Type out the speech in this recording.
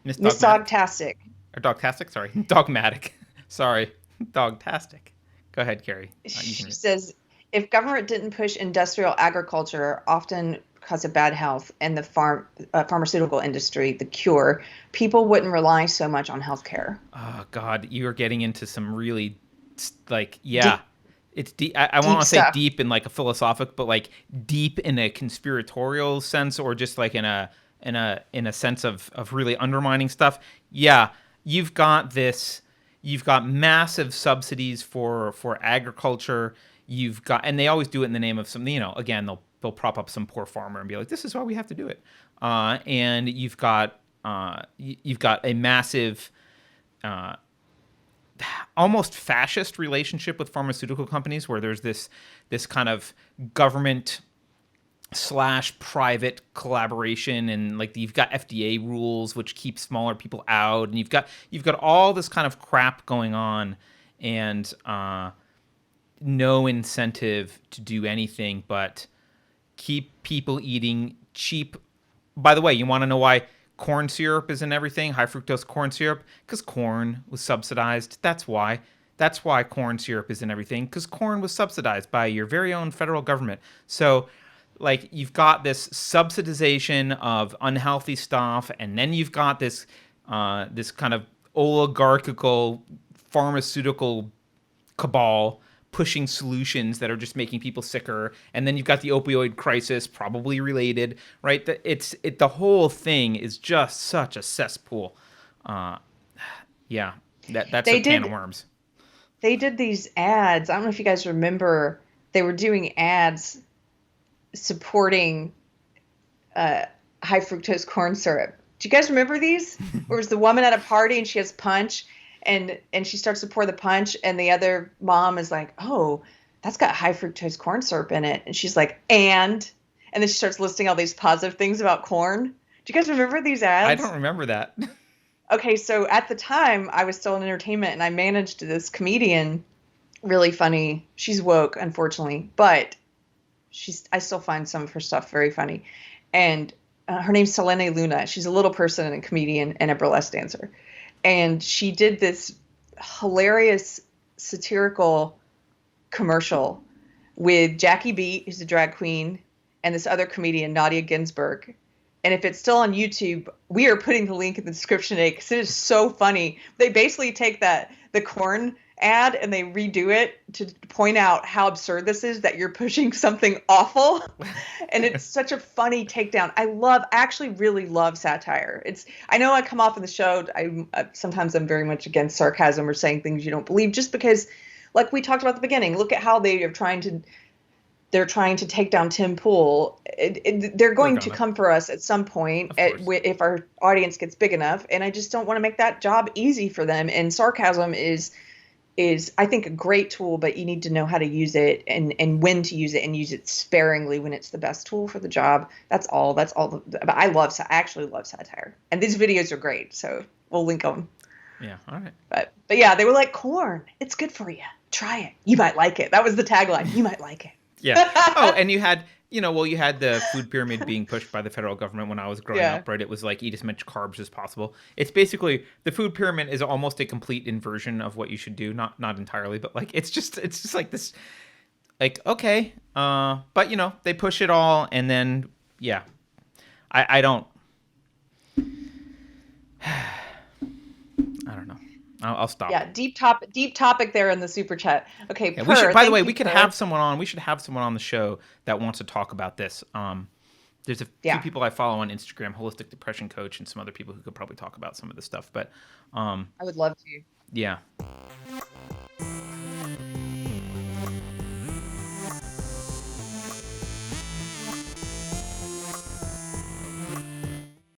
Miss Miss Dogmatic. Dogtastic. Or Dogtastic? Sorry. Dogmatic. Sorry. Dogtastic. Go ahead, Carrie. You can She read. says, if government didn't push industrial agriculture, often because of bad health, and the pharmaceutical industry, the cure, people wouldn't rely so much on healthcare. Oh, God. You are getting into some really, like, yeah. Deep, It's deep. I want deep to say stuff. deep in like a philosophic, but like deep in a conspiratorial sense, or just like in a sense of really undermining stuff. Yeah, you've got this. You've got massive subsidies for agriculture. You've got, and they always do it in the name of some. Again, they'll prop up some poor farmer and be like, "This is why we have to do it." And you've got a massive almost fascist relationship with pharmaceutical companies where there's this kind of government slash private collaboration, and like you've got FDA rules which keep smaller people out, and you've got all this kind of crap going on, and no incentive to do anything but keep people eating cheap. By the way, you want to know why corn syrup is in everything? High fructose corn syrup? Because corn was subsidized. That's why. That's why corn syrup is in everything. Because corn was subsidized by your very own federal government. So, like, you've got this subsidization of unhealthy stuff, and then you've got this kind of oligarchical pharmaceutical cabal pushing solutions that are just making people sicker, and then you've got the opioid crisis probably related, right? The whole thing is just such a cesspool. uh yeah, that's a They can of did worms. they did these ads. I don't know if you guys remember. They were doing ads supporting uh, high fructose corn syrup. Do you guys remember these? Where it was the woman at a party and she has punch, and she starts to pour the punch, and the other mom is like, "Oh, that's got high fructose corn syrup in it," and she's like, and then she starts listing all these positive things about corn. Do you guys remember these I don't ads? remember that. Okay, so at the time I was still in entertainment and I managed this comedian, really funny. She's woke, unfortunately, but I still find some of her stuff very funny. And her name's Selene Luna. She's a little person and a comedian and a burlesque dancer. And she did this hilarious satirical commercial with Jackie Beat, who's a drag queen, and this other comedian, Nadia Ginsburg. And if it's still on YouTube, we are putting the link in the description today because it is so funny. They basically take the corn ad and they redo it to point out how absurd this is, that you're pushing something awful. And it's such a funny takedown. I actually really love satire. I know I come off in the show, sometimes I'm very much against sarcasm or saying things you don't believe, just because, like we talked about at the beginning, look at how they're trying to take down Tim Pool. They're Poor going to Gunna. come for us at some point Of course. if our audience gets big enough. And I just don't want to make that job easy for them. And sarcasm is I think a great tool, but you need to know how to use it and when to use it, and use it sparingly when it's the best tool for the job. That's all. But I actually love satire, and these videos are great. So we'll link them. Yeah, all right. But yeah, they were like, corn. It's good for you. Try it. You might like it. That was the tagline. You might like Yeah. Oh, it. and you had the food pyramid being pushed by the federal government when I was growing Yeah. up, right? It was like eat as much carbs as possible. It's basically the food pyramid is almost a complete inversion of what you should do. Not entirely, but like it's just like this, like, okay, but they push it all, and then yeah, I don't know. I'll stop. Yeah, deep topic there in the super chat. Okay, Yeah, we should. Per, By the thank way, you, we could have Per. someone on. We should have someone on the show that wants to talk about this. There's a few Yeah, people I follow on Instagram, holistic depression coach, and some other people who could probably talk about some of this stuff. But I would love to. yeah,